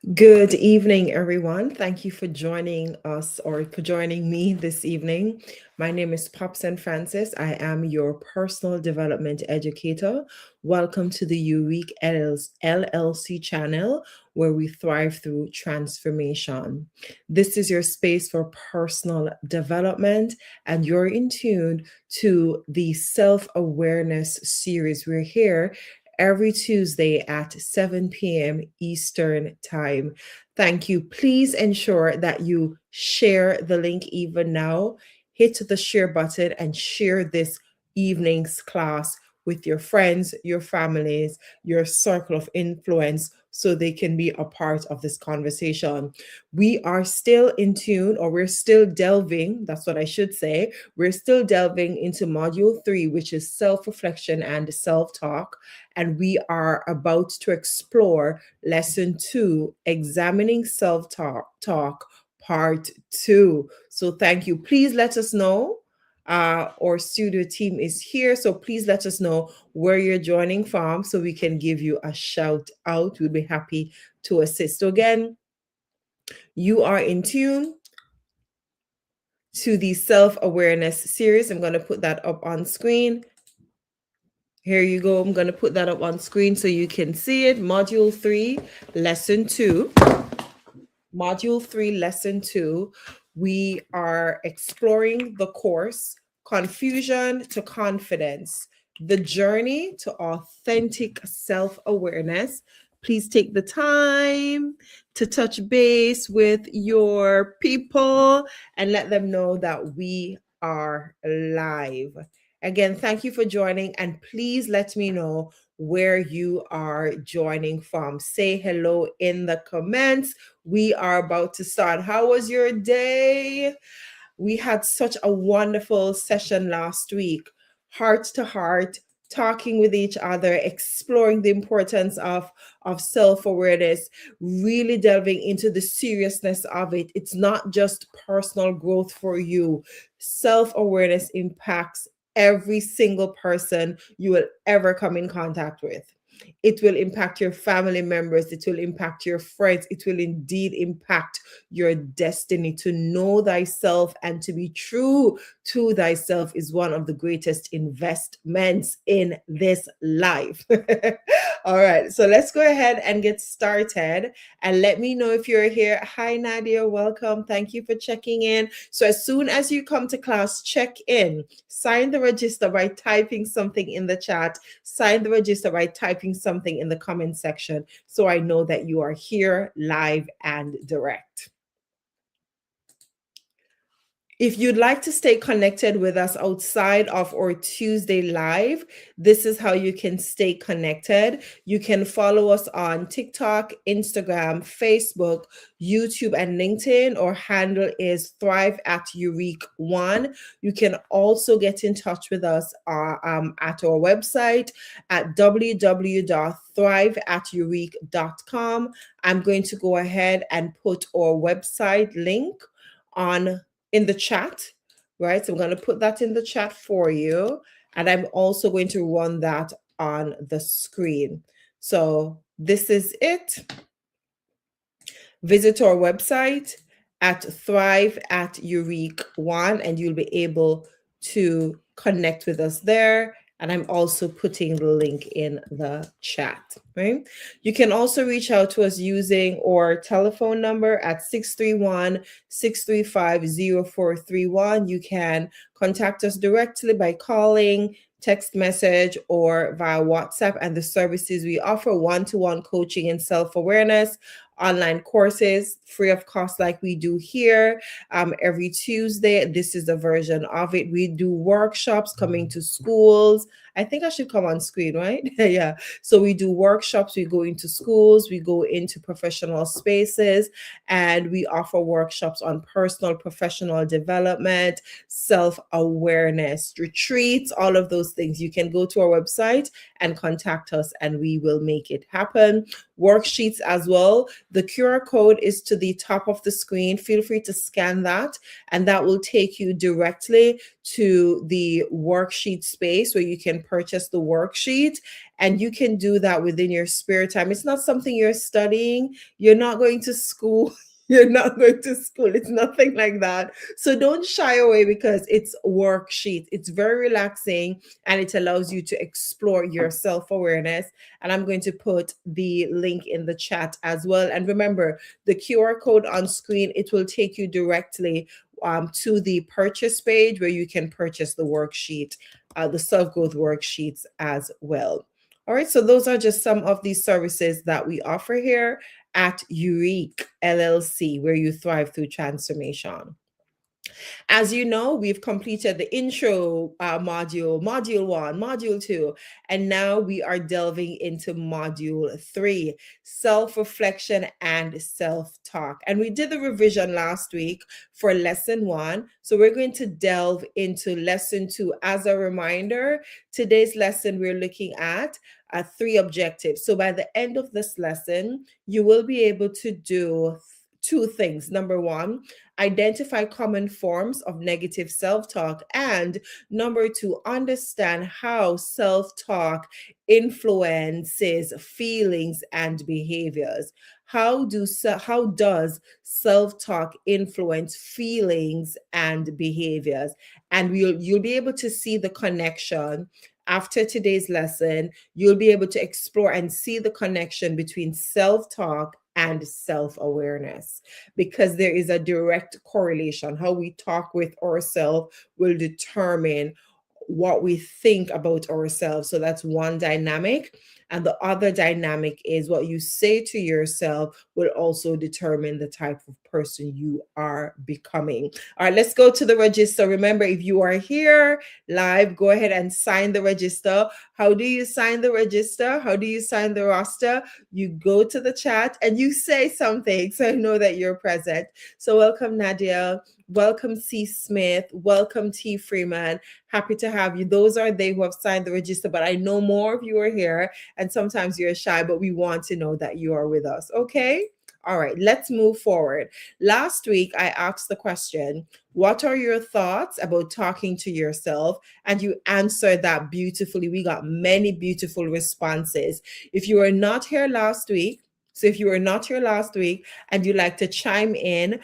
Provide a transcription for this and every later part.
Good evening, everyone. Thank you for joining us or for joining me this evening. My name is Popson Francis. I am your personal development educator. Welcome to the Eurique LLC channel, where we thrive through transformation. This is your space for personal development, and you're in tune to the self-awareness series. We're here every Tuesday at 7 p.m. Eastern Time. Thank you. Please ensure that you share the link even now. Hit the share button and share this evening's class with your friends, your families, your circle of influence so they can be a part of this conversation. We are still in tune, or we're still delving, that's what I should say. We're still delving into module 3, which is self-reflection and self-talk. And we are about to explore lesson 2, examining self-talk, part 2. So thank you. Please let us know. Our studio team is here, so please let us know where you're joining from so we can give you a shout out. We'll be happy to assist. So again, you are in tune to the self-awareness series. I'm going to put that up on screen. Here you go. I'm going to put that up on screen so you can see it. Module 3, lesson 2. Module 3, lesson 2. We are exploring the course, Confusion to Confidence, the journey to authentic self-awareness. Please take the time to touch base with your people and let them know that we are live. Again, thank you for joining, and please let me know where you are joining from. Say hello in the comments. We are about to start. How was your day? We had such a wonderful session last week, heart to heart, talking with each other, exploring the importance of self-awareness, really delving into the seriousness of it. It's not just personal growth for you. Self-awareness impacts every single person you will ever come in contact with. It will impact your family members. It will impact your friends. It will indeed impact your destiny. To know thyself and to be true to thyself is one of the greatest investments in this life. All right, so let's go ahead and get started, and let me know if you're here. Hi, Nadia, welcome. Thank you for checking in. So as soon as you come to class, check in. Sign the register by typing something in the chat. Sign the register by typing something in the comment section so I know that you are here live and direct. If you'd like to stay connected with us outside of our Tuesday live, this is how you can stay connected. You can follow us on TikTok, Instagram, Facebook, YouTube, and LinkedIn. Our handle is Thrive at Eurique 1. You can also get in touch with us at our website at www.thriveateurique.com. I'm going to go ahead and put our website link in the chat, right? So I'm going to put that in the chat for you. And I'm also going to run that on the screen. So this is it. Visit our website at Thrive at Eurique 1, and you'll be able to connect with us there. And I'm also putting the link in the chat, right? You can also reach out to us using our telephone number at 631-635-0431. You can contact us directly by calling, text message, or via WhatsApp. And the services we offer: one-to-one coaching in self-awareness, online courses free of cost like we do here every Tuesday. This is a version of it. We do workshops coming to schools. I think I should come on screen, right? Yeah. So we do workshops. We go into schools. We go into professional spaces, and we offer workshops on personal, professional development, self-awareness, retreats, all of those things. You can go to our website and contact us, and we will make it happen. worksheets as well. The QR code is to the top of the screen. Feel free to scan that, and that will take you directly to the worksheet space where you can purchase the worksheet. And you can do that within your spare time. It's not something you're studying. You're not going to school. You're not going to school. It's nothing like that. So don't shy away because it's worksheet. It's very relaxing and it allows you to explore your self-awareness. And I'm going to put the link in the chat as well. And remember, the QR code on screen, it will take you directly to the purchase page where you can purchase the worksheet, the self-growth worksheets as well. All right, so those are just some of these services that we offer here at Eurique LLC, where you thrive through transformation. As you know, we've completed the intro module, module 1, module 2, and now we are delving into module 3, self-reflection and self-talk. And we did the revision last week for lesson 1. So we're going to delve into lesson 2. As a reminder, today's lesson we're looking at 3 objectives. So by the end of this lesson, you will be able to do 2 things. Number 1, identify common forms of negative self-talk, and number 2, understand how self-talk influences feelings and behaviors. How does self-talk influence feelings and behaviors? And you'll be able to see the connection. After today's lesson, you'll be able to explore and see the connection between self-talk and self-awareness, because there is a direct correlation. How we talk with ourselves will determine what we think about ourselves. So that's one dynamic. And the other dynamic is what you say to yourself will also determine the type of person you are becoming. All right, let's go to the register. Remember, if you are here live, go ahead and sign the register. How do you sign the register? How do you sign the roster? You go to the chat and you say something so I know that you're present. So welcome, Nadia. Welcome, C. Smith. Welcome, T. Freeman. Happy to have you. Those are they who have signed the register, but I know more of you are here, and sometimes you're shy, but we want to know that you are with us. Okay? All right, let's move forward. Last week, I asked the question, what are your thoughts about talking to yourself? And you answered that beautifully. We got many beautiful responses. If you were not here last week, and you'd like to chime in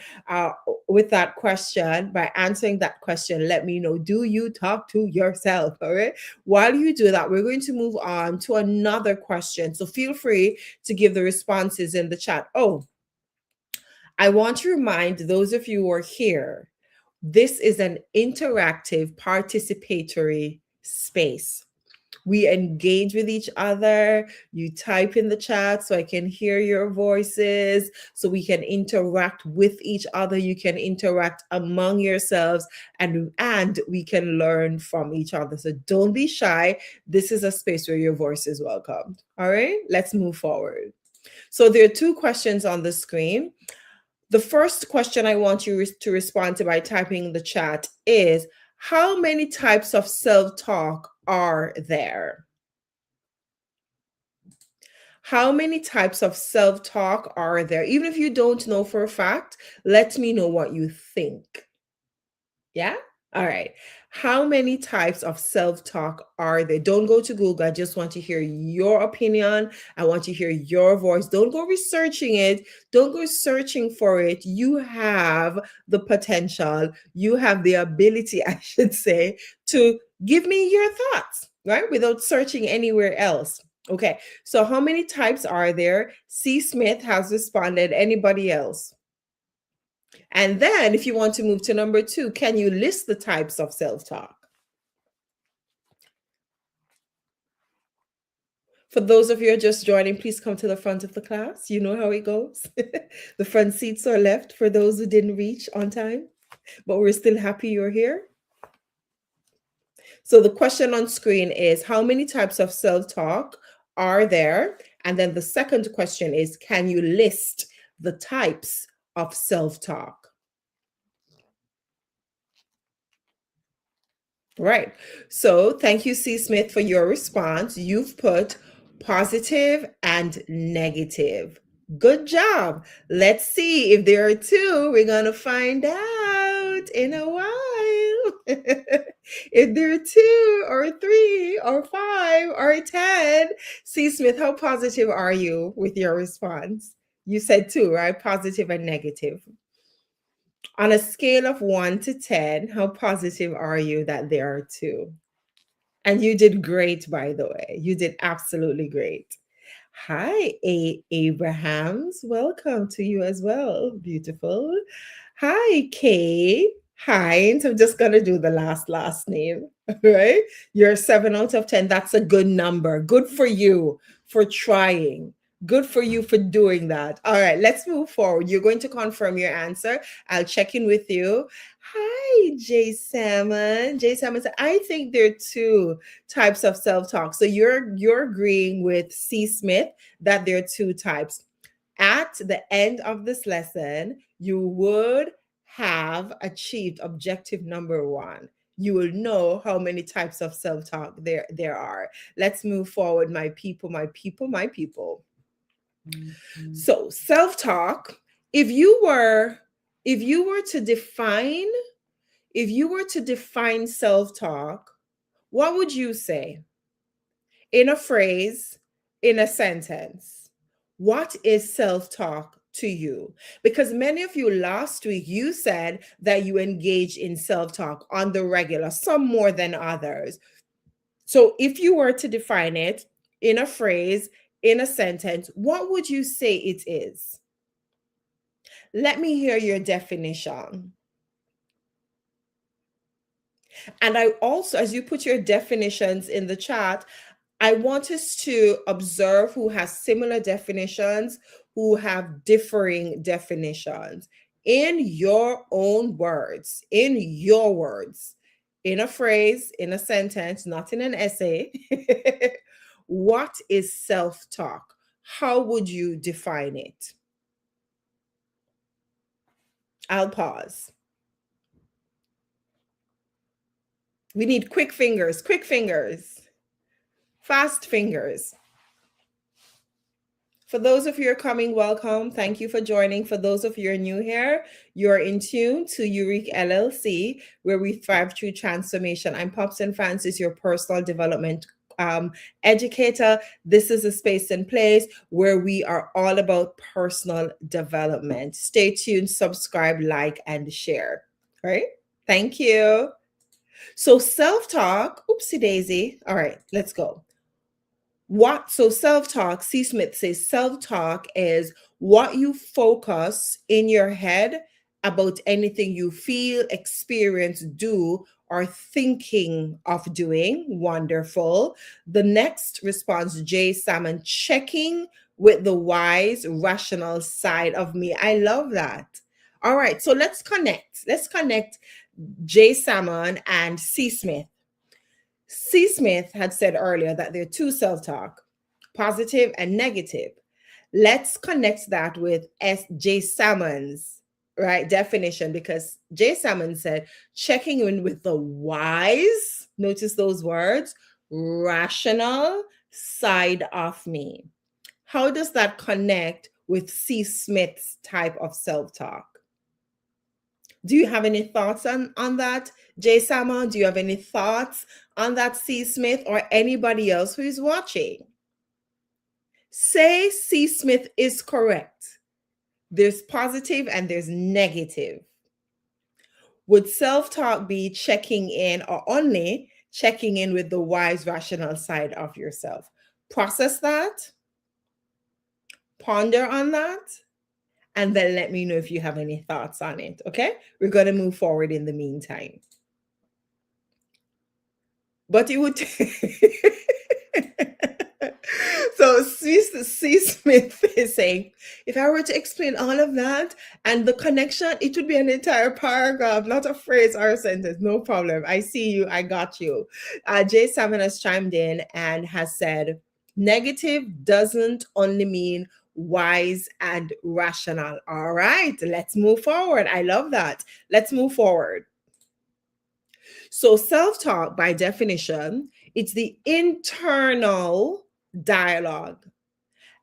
with that question, by answering that question, let me know, do you talk to yourself? All right. While you do that, we're going to move on to another question. So feel free to give the responses in the chat. Oh, I want to remind those of you who are here, this is an interactive participatory space. We engage with each other. You type in the chat so I can hear your voices, so we can interact with each other. You can interact among yourselves, and we can learn from each other. So don't be shy. This is a space where your voice is welcomed. All right, let's move forward. So there are 2 questions on the screen. The first question I want you to respond to by typing in the chat is, how many types of self-talk are there? How many types of self-talk are there? Even if you don't know for a fact, let me know what you think. Yeah? All right. How many types of self-talk are there? Don't go to Google. I just want to hear your opinion. I want to hear your voice. Don't go researching it. Don't go searching for it. You have the potential. You have the ability, I should say, to give me your thoughts, right? Without searching anywhere else. Okay. So how many types are there? C. Smith has responded. Anybody else? And then if you want to move to number 2, can you list the types of self-talk? For those of you who are just joining, please come to the front of the class. You know how it goes. The front seats are left for those who didn't reach on time, but we're still happy you're here. So the question on screen is, how many types of self-talk are there? And then the second question is, can you list the types of self-talk? Right. So thank you, C. Smith, for your response. You've put positive and negative. Good job. Let's see if there are two. We're going to find out in a while. If there are two or three or five or 10. C. Smith, how positive are you with your response? You said two, right? Positive and negative. On a scale of 1 to 10, how positive are you that there are two? And you did great, by the way. You did absolutely great. Hi, Abrahams. Welcome to you as well. Beautiful. Hi, Kay. Hines. I'm just going to do the last name, right? You're 7 out of 10. That's a good number. Good for you for trying. Good for you for doing that. All right, let's move forward. You're going to confirm your answer. I'll check in with you. Hi, Jay Salmon. Jay Salmon said, I think there are two types of self-talk. So you're agreeing with C. Smith that there are two types. At the end of this lesson, you would have achieved objective number 1. You will know how many types of self-talk there are. Let's move forward, my people, my people, my people. So self-talk, if you were to define self-talk, what would you say? In a phrase, in a sentence, what is self-talk to you? Because many of you last week, you said that you engage in self-talk on the regular, some more than others. So if you were to define it in a phrase, in a sentence, what would you say it is? Let me hear your definition. And I also, as you put your definitions in the chat, I want us to observe who has similar definitions, who have differing definitions. In your own words, in a phrase, in a sentence, not in an essay, what is self-talk? How would you define it? I'll pause. We need quick fingers, fast fingers. For those of you who are coming, welcome. Thank you for joining. For those of you who are new here, you're in tune to Eurique LLC, where we thrive through transformation. I'm Popson Francis, your personal development educator. This is a space and place where we are all about personal development. Stay tuned, subscribe, like, and share. All right? Thank you. So self-talk, oopsie daisy. All right, let's go. So self-talk, C. Smith says self-talk is what you focus in your head about anything you feel, experience, do, or thinking of doing. Wonderful. The next response, Jay Salmon, checking with the wise, rational side of me. I love that. All right, so let's connect. Let's connect Jay Salmon and C. Smith. C. Smith had said earlier that there are two self-talk, positive and negative. Let's connect that with J. Salmon's definition, because J. Salmon said checking in with the wise, notice those words, rational side of me. How does that connect with C. Smith's type of self-talk? Do you have any thoughts on that, Jay Salmon? Do you have any thoughts on that, C. Smith, or anybody else who is watching? Say C. Smith is correct. There's positive and there's negative. Would self-talk be checking in, or only checking in with the wise, rational side of yourself? Process that. Ponder on that. And then let me know if you have any thoughts on it, okay? We're going to move forward in the meantime. But it would... So C. Smith is saying, if I were to explain all of that and the connection, it would be an entire paragraph, not a phrase or a sentence. No problem. I see you. I got you. Jay Salmon has chimed in and has said, negative doesn't only mean wise and rational. All right, let's move forward. I love that. Let's move forward. So self-talk, by definition, it's the internal dialogue.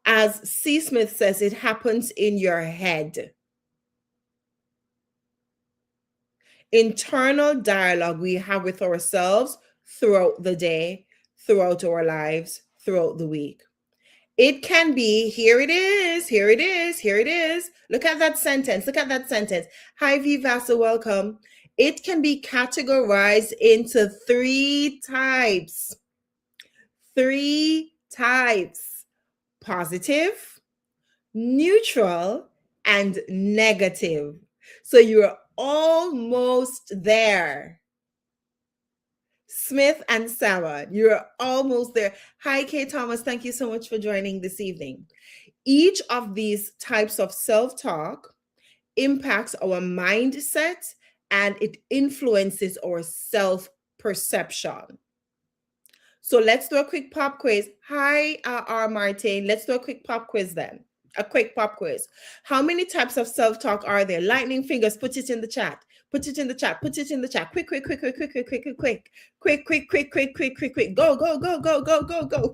As C. Smith says, it happens in your head. Internal dialogue we have with ourselves throughout the day, throughout our lives, throughout the week. It can be, here it is, here it is, here it is. Look at that sentence. Look at that sentence. Hi, Vivasa, welcome. It can be categorized into 3 types. 3 types: positive, neutral, and negative. So you're almost there. Smith and Salmon, you're almost there. Hi, Kay Thomas. Thank you so much for joining this evening. Each of these types of self-talk impacts our mindset and it influences our self-perception. So let's do a quick pop quiz. Hi, R. Martin. Let's do a quick pop quiz then. A quick pop quiz. How many types of self-talk are there? Lightning fingers, put it in the chat. Put it in the chat. Put it in the chat. Quick, quick, quick, quick, quick, quick, quick, quick, quick. Quick, quick, quick, quick, quick, quick, quick. Go, go, go, go, go, go, go.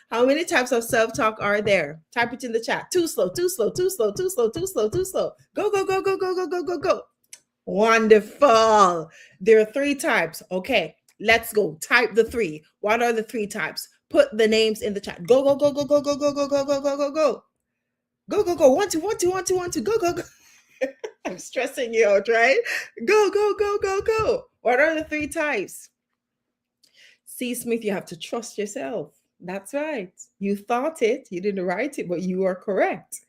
How many types of self-talk are there? Type it in the chat. Too slow, too slow, too slow, too slow, too slow, too slow. Go, go, go, go, go, go, go, go, go. Wonderful. There are 3 types. Okay, let's go. Type the 3. What are the 3 types? Put the names in the chat. Go, go, go, go, go, go, go, go, go, go, go, go, go. Go, go, go. 1, 2, 1, 2, 1, 2, 1, 2. Go, go, go. I'm stressing you out, right? Go, go, go, go, go. What are the 3 types? C. Smith, you have to trust yourself. That's right. You thought it. You didn't write it, but you are correct.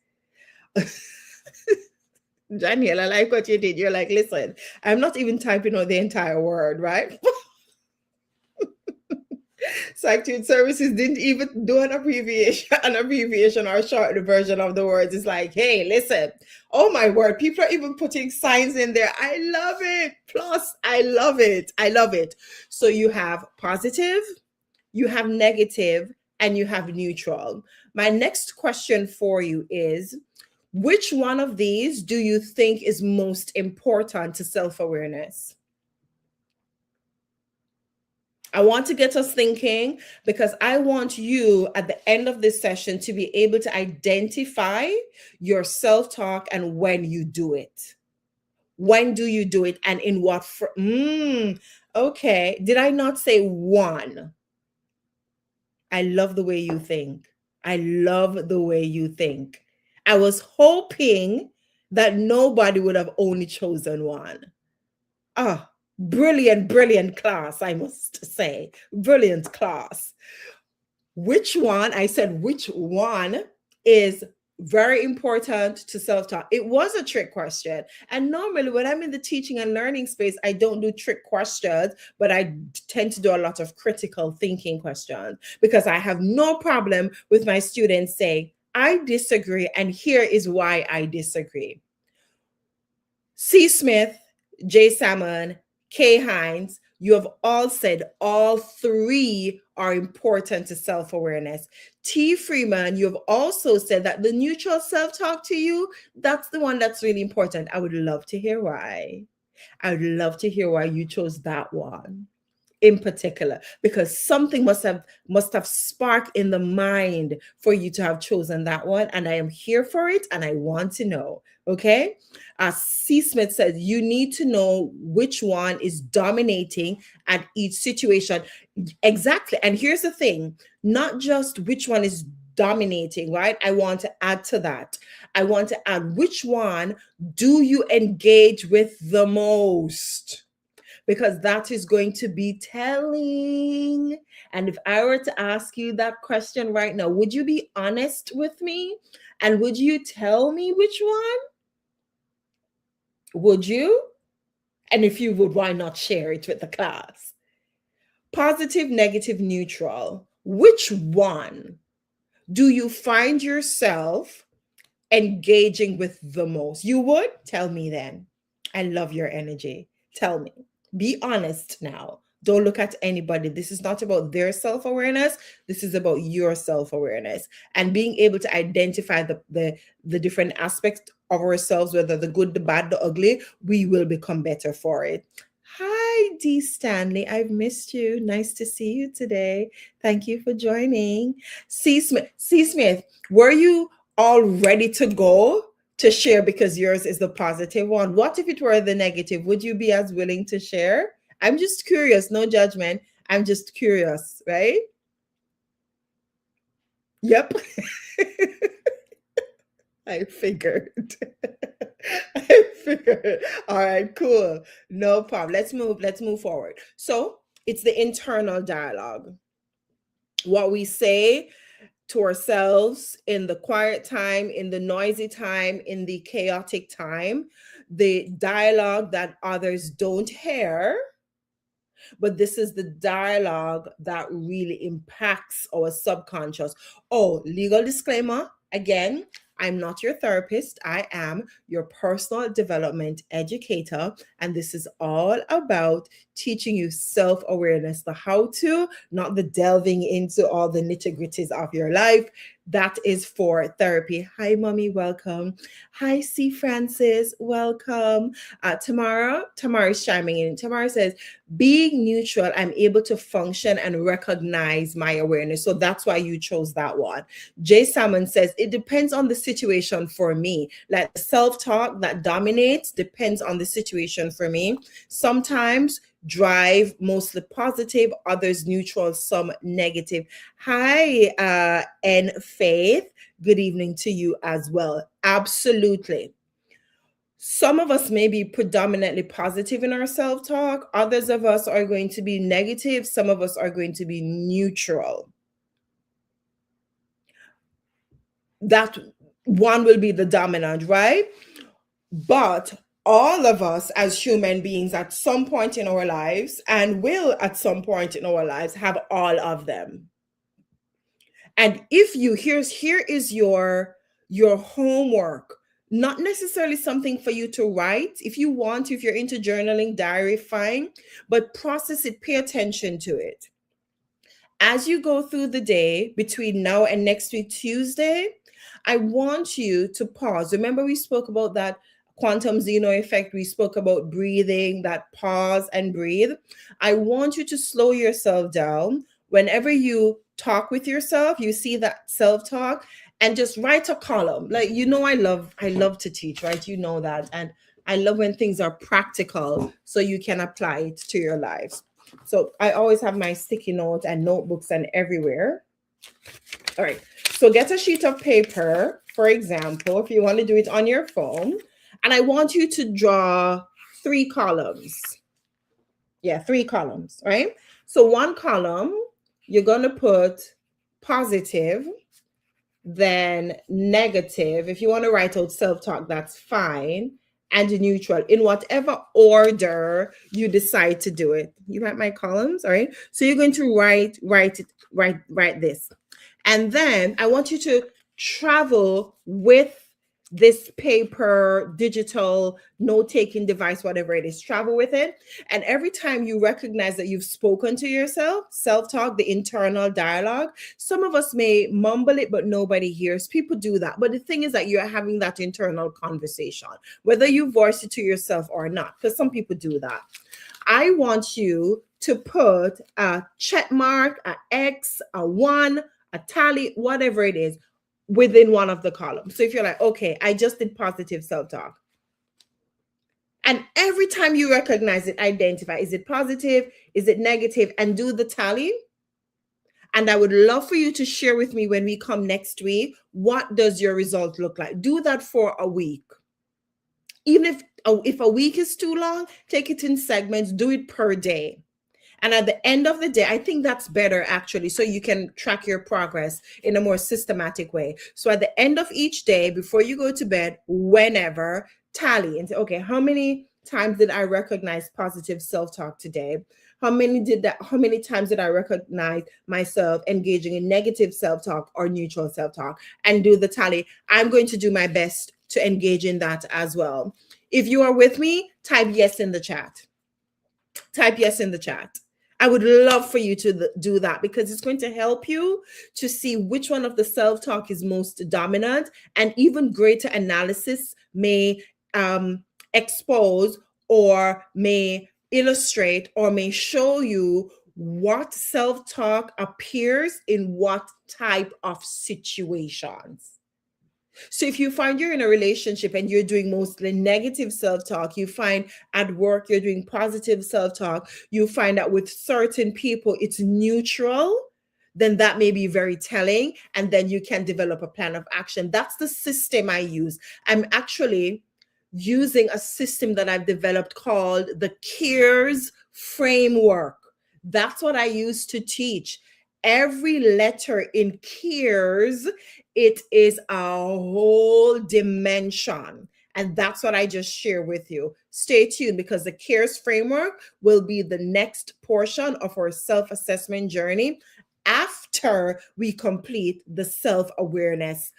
Daniel, I like what you did. You're like, listen, I'm not even typing out the entire word, right? Psych Services didn't even do an abbreviation or short version of the words. It's like, hey, listen, oh my word, people are even putting signs in there. I love it. Plus, I love it. I love it. So you have positive, you have negative, and you have neutral. My next question for you is, which one of these do you think is most important to self-awareness? I want to get us thinking because I want you at the end of this session to be able to identify your self-talk and when you do it. When do you do it and in what? Okay. Did I not say one? I love the way you think. I love the way you think. I was hoping that nobody would have only chosen one. Ah, brilliant, brilliant class, I must say. Brilliant class. Which one? I said, which one is very important to self-talk? It was a trick question. And normally when I'm in the teaching and learning space, I don't do trick questions, but I tend to do a lot of critical thinking questions because I have no problem with my students saying, I disagree, and here is why I disagree. C. Smith, J. Salmon, K. Hines, you have all said all 3 are important to self-awareness. T. Freeman, you have also said that the neutral self-talk to you, that's the one that's really important. I would love to hear why. I would love to hear why you chose that one in particular, because something must have sparked in the mind for you to have chosen that one, and I am here for it and I want to know. Okay. C. Smith says you need to know which one is dominating at each situation. Exactly. And here's the thing, not just which one is dominating, right? I want to add to that. I want to add which one do you engage with the most? Because that is going to be telling. And if I were to ask you that question right now, would you be honest with me? And would you tell me which one? Would you? And if you would, why not share it with the class? Positive, negative, neutral. Which one do you find yourself engaging with the most? You would? Tell me then. I love your energy. Tell me. Be honest now. Don't look at anybody. This is not about their self-awareness. This is about your self-awareness and being able to identify the different aspects of ourselves, whether the good, the bad, the ugly. We will become better for it. Hi, Hi, D. Stanley. I've missed you. Nice to see you today. Thank you for joining. C. Smith, were you all ready to go to share because yours is the positive one? What if it were the negative? Would you be as willing to share? I'm just curious, no judgment. I'm just curious, right? Yep. I figured. I figured. All right, cool. No problem. Let's move forward. So it's the internal dialogue. What we say to ourselves in the quiet time, in the noisy time, in the chaotic time, the dialogue that others don't hear, but this is the dialogue that really impacts our subconscious. Oh, legal disclaimer again. I'm not your therapist. I am your personal development educator. And this is all about teaching you self awareness, the how to, not the delving into all the nitty gritties of your life. That is for therapy. Hi, mommy. Welcome. Hi, C. Francis. Welcome. Tamara is chiming in. Tamara says, being neutral, I'm able to function and recognize my awareness. So that's why you chose that one. Jay Salmon says, it depends on the situation for me. Like self-talk that dominates depends on the situation for me. Sometimes drive, mostly positive, others neutral, some negative. Hi, N Faith. Good evening to you as well. Absolutely. Some of us may be predominantly positive in our self-talk. Others of us are going to be negative. Some of us are going to be neutral. That one will be the dominant, right? But all of us as human beings at some point in our lives and will at some point in our lives have all of them. And if you here is your homework, not necessarily something for you to write. If you want to, if you're into journaling, diary, fine, but process it, pay attention to it. As you go through the day between now and next week, Tuesday, I want you to pause. Remember, we spoke about that quantum zeno effect. We spoke about breathing, that pause and breathe. I want you to slow yourself down. Whenever you talk with yourself, you see that self-talk, and just write a column. Like, I love to teach, right? You know that. And I love when things are practical so you can apply it to your lives. So I always have my sticky notes and notebooks and everywhere. All right. So get a sheet of paper, for example, if you want to do it on your phone. And I want you to draw 3 columns. Yeah, 3 columns, right? So one column, you're going to put positive, then negative. If you want to write out self-talk, that's fine. And neutral, in whatever order you decide to do it. You write my columns, all right? So you're going to write this. And then I want you to travel with this paper, digital, note-taking device, whatever it is, travel with it. And every time you recognize that you've spoken to yourself, self-talk, the internal dialogue, some of us may mumble it, but nobody hears. People do that. But the thing is that you're having that internal conversation, whether you voice it to yourself or not, because some people do that. I want you to put a check mark, an X, a 1, a tally, whatever it is, within one of the columns. So if you're like, okay, I just did positive self-talk. And every time you recognize it, identify, is it positive? Is it negative? And do the tally. And I would love for you to share with me when we come next week, what does your result look like? Do that for a week. Even if a week is too long, take it in segments, do it per day. And at the end of the day, I think that's better actually, so you can track your progress in a more systematic way. So at the end of each day, before you go to bed, whenever, tally and say, okay, how many times did I recognize positive self-talk today? How many times did I recognize myself engaging in negative self-talk or neutral self-talk? And do the tally. I'm going to do my best to engage in that as well. If you are with me, type yes in the chat. Type yes in the chat. I would love for you to do that, because it's going to help you to see which one of the self-talk is most dominant, and even greater analysis may expose or may illustrate or may show you what self-talk appears in what type of situations. So if you find you're in a relationship and you're doing mostly negative self-talk, you find at work you're doing positive self-talk, you find that with certain people it's neutral, then that may be very telling. And then you can develop a plan of action. That's the system I use. I'm actually using a system that I've developed called the CARES framework. That's what I use to teach. Every letter in CARES, it is a whole dimension. And that's what I just share with you. Stay tuned because the CARES framework will be the next portion of our self-assessment journey after we complete the self-awareness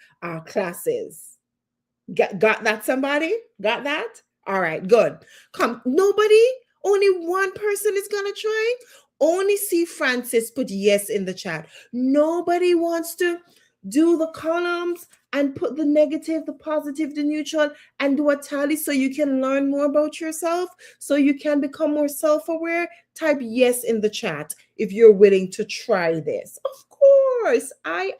classes. Got that, somebody? Got that? All right, good. Come, nobody? Only one person is gonna try? Only see Francis put yes in the chat. Nobody wants to do the columns and put the negative, the positive, the neutral, and do a tally so you can learn more about yourself, so you can become more self-aware. Type yes in the chat if you're willing to try this. Of course, I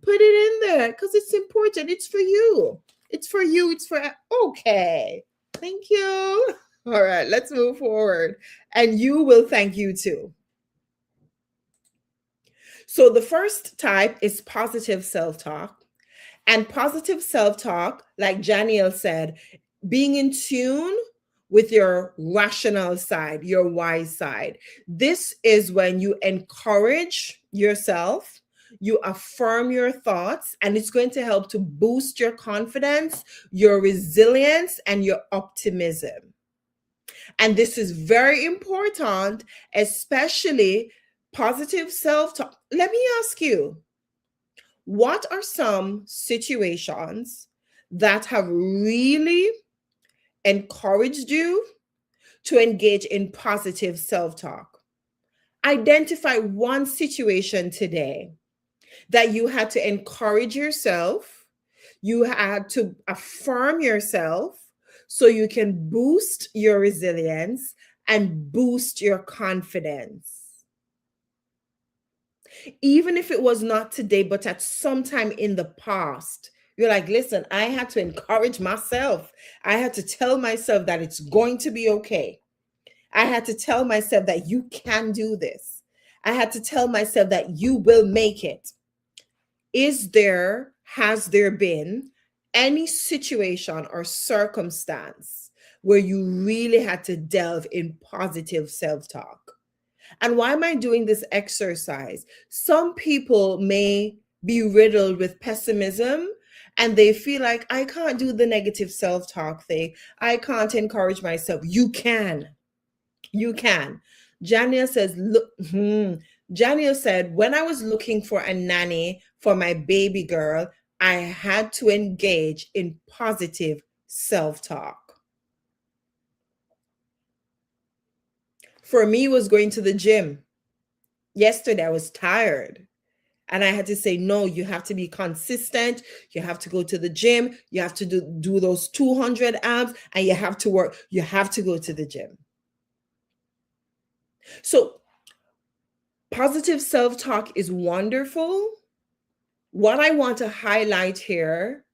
put it in there because it's important. It's for you. It's for you. It's for, okay. Thank you. All right, let's move forward. And you will thank you too. So the first type is positive self-talk. And positive self-talk, like Janiel said, being in tune with your rational side, your wise side. This is when you encourage yourself, you affirm your thoughts, and it's going to help to boost your confidence, your resilience, and your optimism. And this is very important, especially positive self-talk. Let me ask you, what are some situations that have really encouraged you to engage in positive self-talk? Identify one situation today that you had to encourage yourself, you had to affirm yourself so you can boost your resilience and boost your confidence. Even if it was not today, but at some time in the past, you're like, listen, I had to encourage myself. I had to tell myself that it's going to be okay. I had to tell myself that you can do this. I had to tell myself that you will make it. Has there been any situation or circumstance where you really had to delve in positive self-talk? And why am I doing this exercise? Some people may be riddled with pessimism and they feel like, I can't do the negative self-talk thing. I can't encourage myself. You can. You can. Janiel says, look, Janiel said, when I was looking for a nanny for my baby girl, I had to engage in positive self-talk. For me, it was going to the gym. Yesterday, I was tired. And I had to say, no, you have to be consistent. You have to go to the gym. You have to do those 200 abs and you have to work. You have to go to the gym. So positive self-talk is wonderful. What I want to highlight here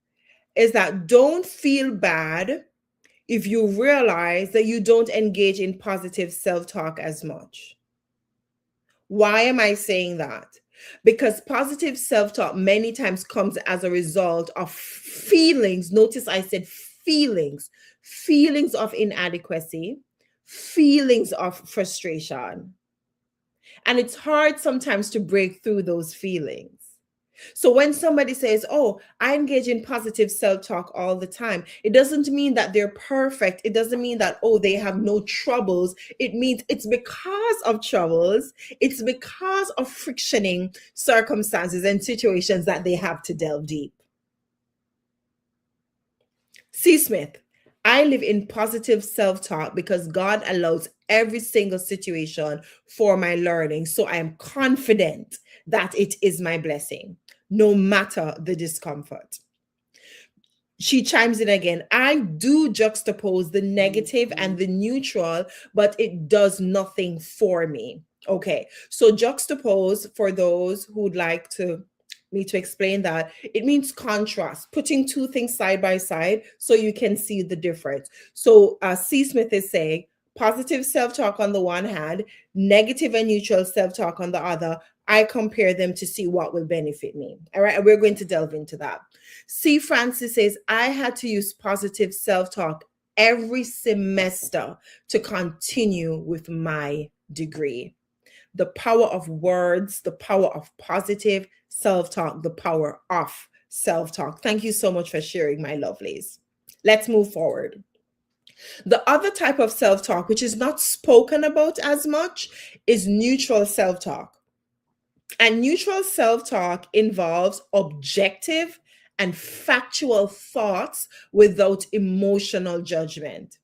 is that don't feel bad if you realize that you don't engage in positive self-talk as much. Why am I saying that? Because positive self-talk many times comes as a result of feelings. Notice I said feelings of inadequacy, feelings of frustration. And it's hard sometimes to break through those feelings. So when somebody says, oh, I engage in positive self-talk all the time, it doesn't mean that they're perfect. It doesn't mean that, oh, they have no troubles. It means it's because of troubles. It's because of frictioning circumstances and situations that they have to delve deep. C. Smith, I live in positive self-talk because God allows every single situation for my learning. So I am confident that it is my blessing, no matter the discomfort. She chimes in again. I do juxtapose the negative and the neutral, but it does nothing for me. Okay, so juxtapose, for those who would like to me to explain that, it means contrast, putting two things side by side so you can see the difference. So C. Smith is saying positive self-talk on the one hand, negative and neutral self-talk on the other. I compare them to see what will benefit me. All right, and we're going to delve into that. C. Francis says, I had to use positive self-talk every semester to continue with my degree. The power of words, the power of positive self-talk, the power of self-talk. Thank you so much for sharing, my lovelies. Let's move forward. The other type of self-talk, which is not spoken about as much, is neutral self-talk. And neutral self-talk involves objective and factual thoughts without emotional judgment.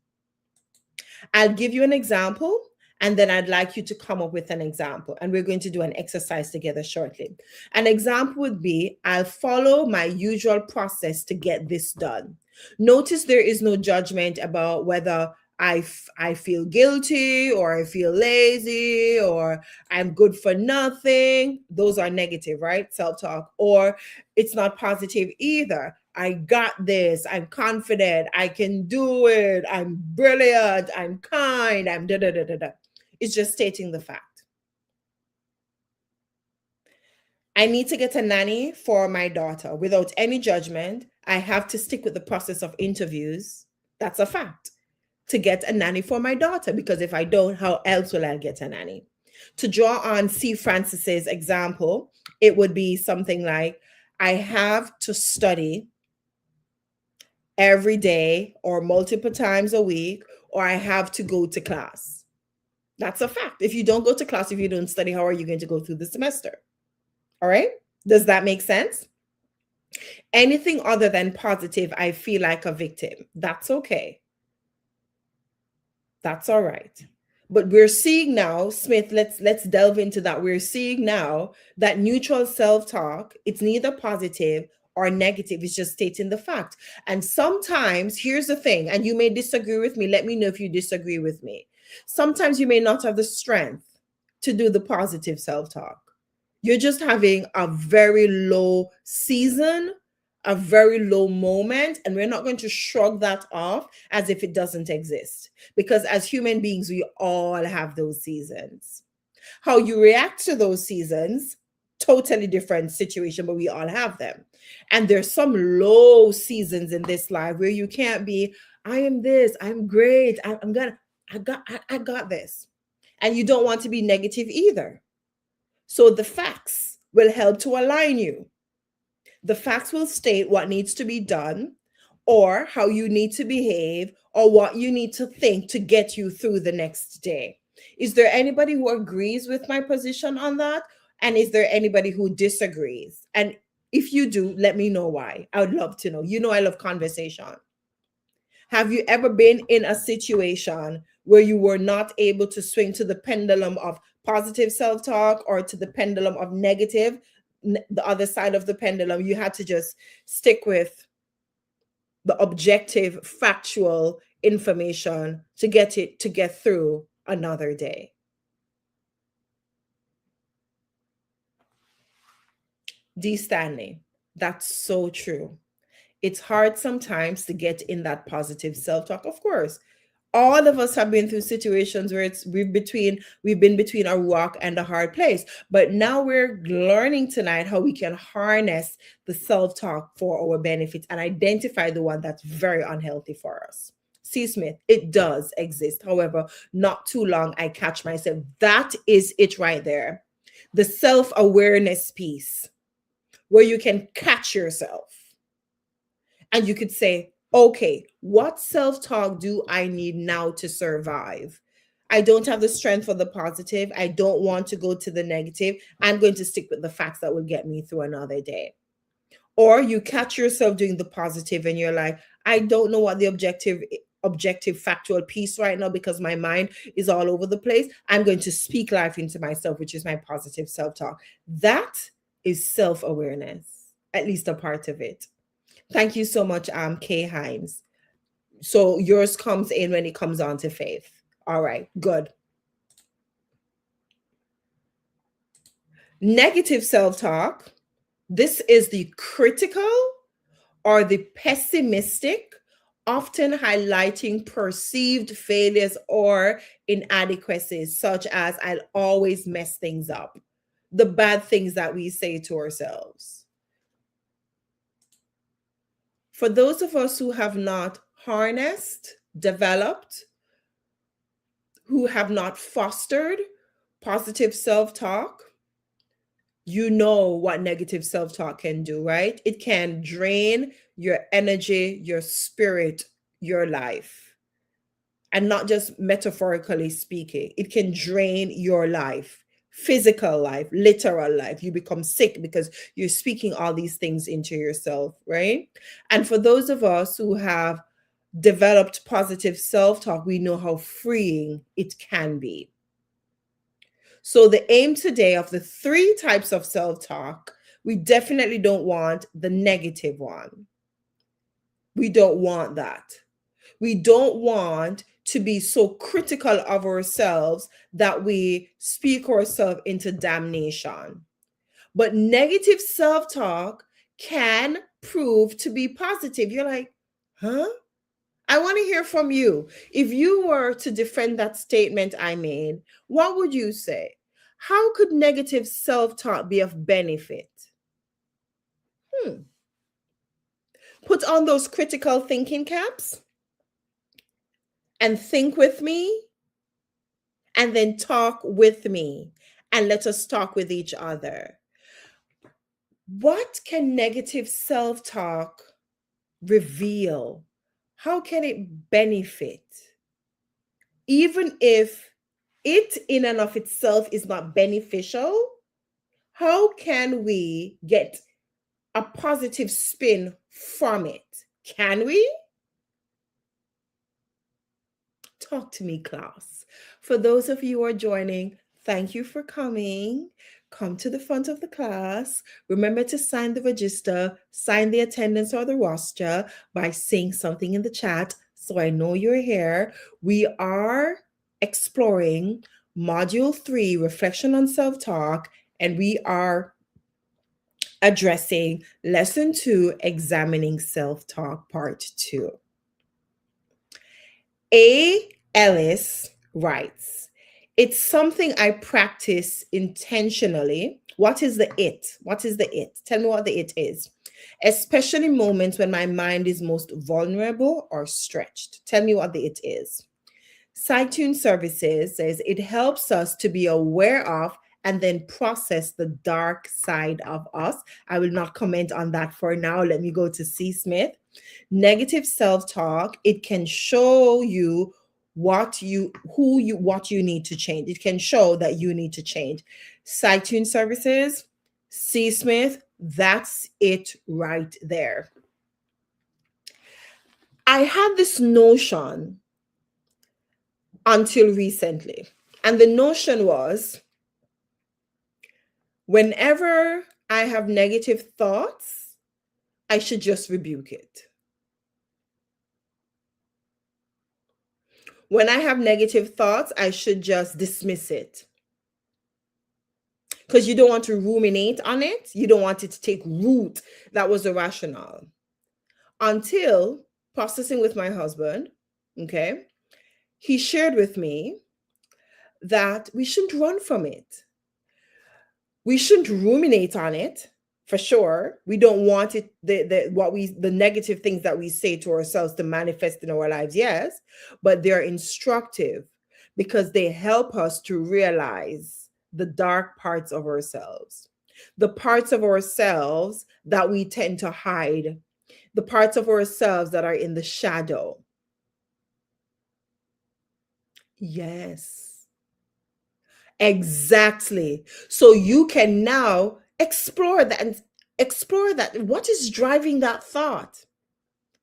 I'll give you an example, and then I'd like you to come up with an example. And we're going to do an exercise together shortly. An example would be, I'll follow my usual process to get this done. Notice there is no judgment about whether I feel guilty or I feel lazy or I'm good for nothing. Those are negative, right? Self-talk. Or it's not positive either. I got this. I'm confident. I can do it. I'm brilliant. I'm kind. I'm da da da da da. It's just stating the fact. I need to get a nanny for my daughter without any judgment. I have to stick with the process of interviews. That's a fact. To get a nanny for my daughter, because if I don't, how else will I get a nanny? To draw on C. Francis's example, it would be something like, I have to study every day or multiple times a week, or I have to go to class. That's a fact. If you don't go to class, if you don't study, how are you going to go through the semester? All right. Does that make sense? Anything other than positive, I feel like a victim. That's okay. That's all right. But we're seeing now, Smith, let's delve into that. We're seeing now that neutral self-talk, it's neither positive or negative. It's just stating the fact. And sometimes, here's the thing, and you may disagree with me. Let me know if you disagree with me. Sometimes you may not have the strength to do the positive self-talk. You're just having a very low season, a very low moment, and we're not going to shrug that off as if it doesn't exist. Because as human beings, we all have those seasons. How you react to those seasons, totally different situation, but we all have them. And there's some low seasons in this life where you can't be, I am this, I'm great, I got this. And you don't want to be negative either. So the facts will help to align you. The facts will state what needs to be done, or how you need to behave, or what you need to think to get you through the next day. Is there anybody who agrees with my position on that? And is there anybody who disagrees? And if you do, let me know why. I would love to know. You know, I love conversation. Have you ever been in a situation where you were not able to swing to the pendulum of positive self-talk or to the pendulum of negative, the other side of the pendulum? You had to just stick with the objective, factual information to get through another day. D. Stanley, that's so true. It's hard sometimes to get in that positive self-talk. Of course, all of us have been through situations where we've been between a rock and a hard place. But now we're learning tonight how we can harness the self-talk for our benefits and identify the one that's very unhealthy for us. C. Smith, it does exist. However, not too long, I catch myself. That is it right there. The self-awareness piece where you can catch yourself. And you could say, okay, what self-talk do I need now to survive? I don't have the strength for the positive. I don't want to go to the negative. I'm going to stick with the facts that will get me through another day. Or you catch yourself doing the positive and you're like, I don't know what the objective factual piece right now because my mind is all over the place. I'm going to speak life into myself, which is my positive self-talk. That is self-awareness, at least a part of it. Thank you so much, Kay Himes. So yours comes in when it comes on to faith. All right, good. Negative self-talk. This is the critical or the pessimistic, often highlighting perceived failures or inadequacies, such as I'll always mess things up. The bad things that we say to ourselves. For those of us who have not harnessed, developed, who have not fostered positive self talk, you know what negative self talk can do, right? It can drain your energy, your spirit, your life. And not just metaphorically speaking, it can drain your life, physical life, literal life. You become sick because you're speaking all these things into yourself, right? And for those of us who have developed positive self talk, we know how freeing it can be. So, the aim today of the 3 types of self talk, we definitely don't want the negative one. We don't want that. We don't want to be so critical of ourselves that we speak ourselves into damnation. But negative self talk can prove to be positive. You're like, huh? I want to hear from you. If you were to defend that statement I made, what would you say? How could negative self talk be of benefit? Put on those critical thinking caps and think with me, and then talk with me, and let us talk with each other. What can negative self talk reveal? How can it benefit? Even if it in and of itself is not beneficial, how can we get a positive spin from it? Can we? Talk to me, class. For those of you who are joining, thank you for coming. Come to the front of the class. Remember to sign the register, sign the attendance or the roster by saying something in the chat so I know you're here. We are exploring Module 3, Reflection on Self-Talk, and we are addressing Lesson 2, Examining Self-Talk, Part 2. A. Ellis writes, it's something I practice intentionally. What is the it? What is the it? Tell me what the it is. Especially moments when my mind is most vulnerable or stretched. Tell me what the it is. SciTune Services says it helps us to be aware of and then process the dark side of us. I will not comment on that for now. Let me go to C. Smith. Negative self-talk, it can show you what you need to change. It can show that you need to change. SciTune Services, C. Smith, that's it right there. I had this notion until recently, and the notion was whenever I have negative thoughts, I should just rebuke it. When I have negative thoughts, I should just dismiss it. Because you don't want to ruminate on it. You don't want it to take root. That was the rationale. Until processing with my husband, okay, he shared with me that we shouldn't run from it. We shouldn't ruminate on it. For sure, we don't want it, the negative things that we say to ourselves to manifest in our lives, yes, but they're instructive because they help us to realize the dark parts of ourselves, the parts of ourselves that we tend to hide, the parts of ourselves that are in the shadow. Yes, exactly. So you can now explore that and explore that. What is driving that thought?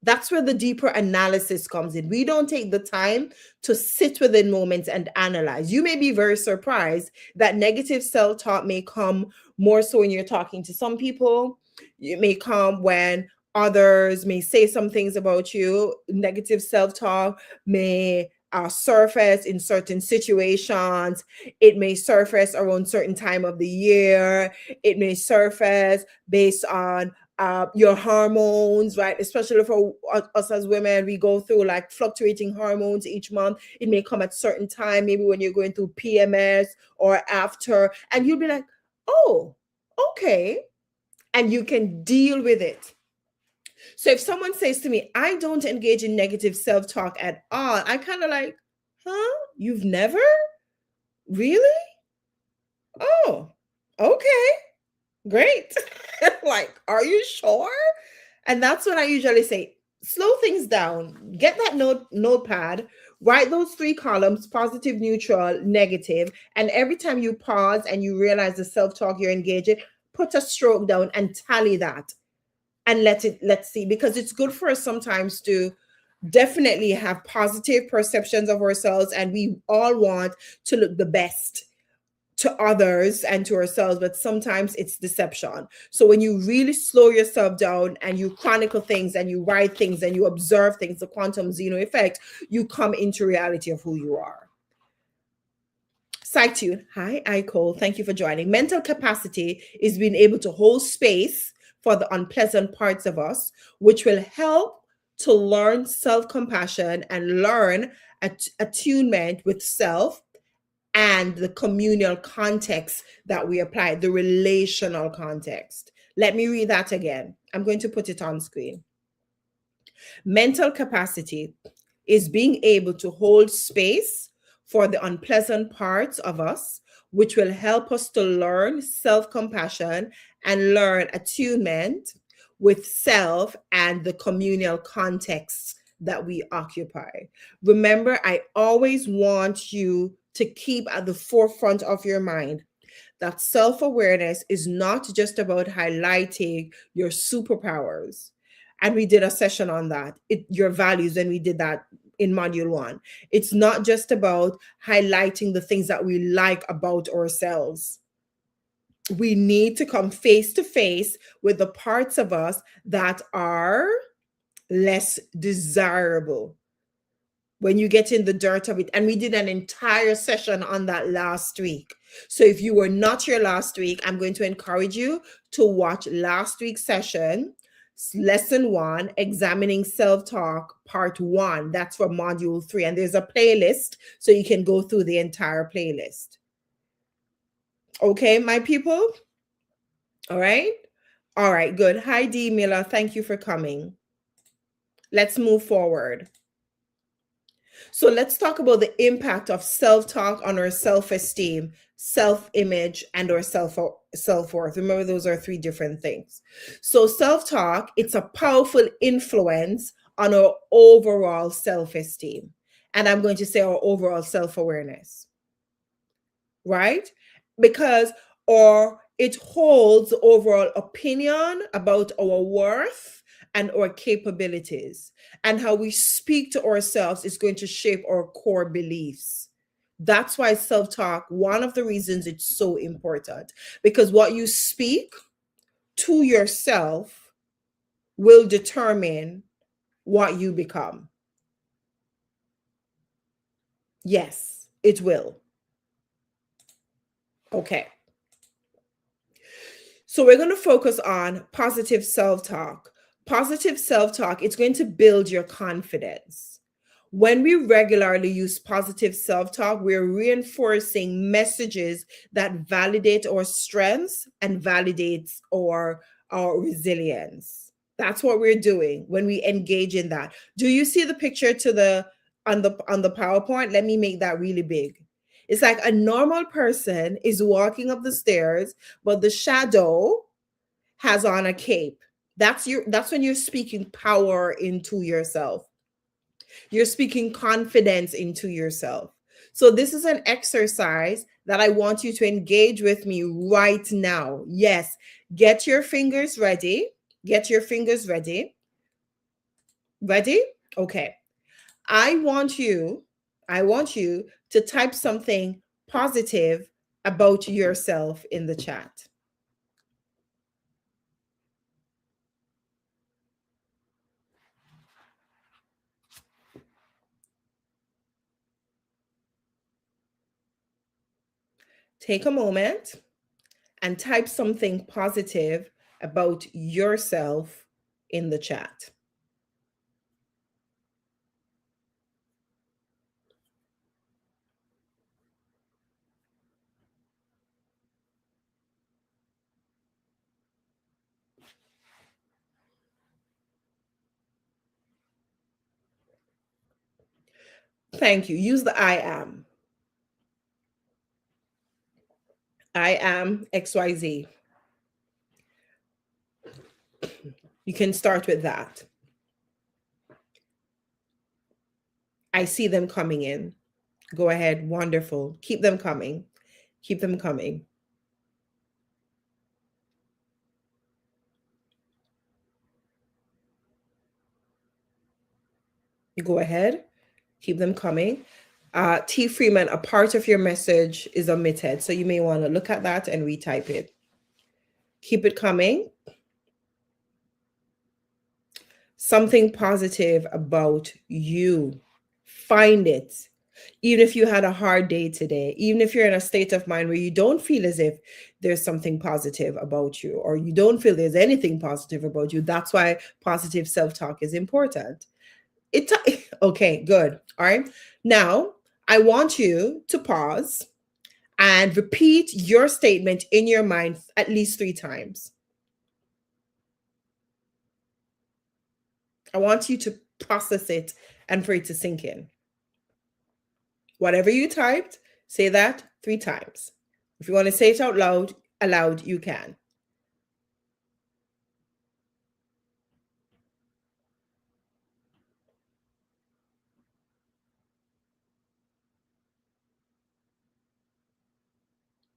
That's where the deeper analysis comes in. We don't take the time to sit within moments and analyze. You may be very surprised that negative self-talk may come more so when you're talking to some people. It may come when others may say some things about you. Negative self-talk may surface in certain situations. It may surface around certain time of the year. It may surface based on your hormones, right? Especially for us as women, we go through like fluctuating hormones each month. It may come at certain time, maybe when you're going through PMS or after, and you'll be like, oh, okay. And you can deal with it. So if someone says to me, I don't engage in negative self-talk at all, I kind of like, huh? You've never? Really? Oh, okay, great. Like, are you sure? And that's what I usually say. Slow things down. Get that notepad. Write those 3 columns: positive, neutral, negative. And every time you pause and you realize the self-talk you're engaging, put a stroke down and tally that. And let's see, because it's good for us sometimes to definitely have positive perceptions of ourselves, and we all want to look the best to others and to ourselves, but sometimes it's deception. So when you really slow yourself down and you chronicle things and you write things and you observe things, the quantum zeno effect, you come into reality of who you are. Sight-tune. Hi, Icole. Thank you for joining. Mental capacity is being able to hold space for the unpleasant parts of us, which will help to learn self-compassion and learn attunement with self and the communal context that we apply, the relational context. Let me read that again. I'm going to put it on screen. Mental capacity is being able to hold space for the unpleasant parts of us, which will help us to learn self-compassion and learn attunement with self and the communal contexts that we occupy. Remember, I always want you to keep at the forefront of your mind that self-awareness is not just about highlighting your superpowers. And we did a session on that, your values, and we did that in module 1. It's not just about highlighting the things that we like about ourselves. We need to come face to face with the parts of us that are less desirable. When you get in the dirt of it. And we did an entire session on that last week. So if you were not here last week, I'm going to encourage you to watch last week's session, lesson 1, examining self-talk, part 1. That's for module 3. And there's a playlist, so you can go through the entire playlist. Okay, my people? All right. All right, good. Hi, D. Miller. Thank you for coming. Let's move forward. So let's talk about the impact of self-talk on our self-esteem, self-image, and our self-worth. Remember, those are 3 different things. So self-talk, it's a powerful influence on our overall self-esteem. And I'm going to say our overall self-awareness, right? Because it holds overall opinion about our worth and our capabilities, and how we speak to ourselves is going to shape our core beliefs. That's why self-talk, one of the reasons it's so important, because what you speak to yourself will determine what you become. Yes, it will. Okay. So we're going to focus on positive self-talk. Positive self-talk, it's going to build your confidence. When we regularly use positive self-talk, we're reinforcing messages that validate our strengths and validates our resilience. That's what we're doing when we engage in that. Do you see the picture on the PowerPoint? Let me make that really big. It's like a normal person is walking up the stairs, but the shadow has on a cape. That's when you're speaking power into yourself. You're speaking confidence into yourself. So this is an exercise that I want you to engage with me right now. Yes, get your fingers ready. Get your fingers ready. Ready? Okay. I want you to type something positive about yourself in the chat. Take a moment and type something positive about yourself in the chat. Thank you. Use the I am. I am XYZ. You can start with that. I see them coming in. Go ahead. Wonderful. Keep them coming. Keep them coming. You go ahead. Keep them coming. T. Freeman, a part of your message is omitted. So you may want to look at that and retype it. Keep it coming. Something positive about you. Find it. Even if you had a hard day today, even if you're in a state of mind where you don't feel as if there's something positive about you, or you don't feel there's anything positive about you, that's why positive self-talk is important. Okay, good. All right. Now, I want you to pause and repeat your statement in your mind at least 3 times. I want you to process it and for it to sink in. Whatever you typed, say that 3 times. If you want to say it out loud, you can.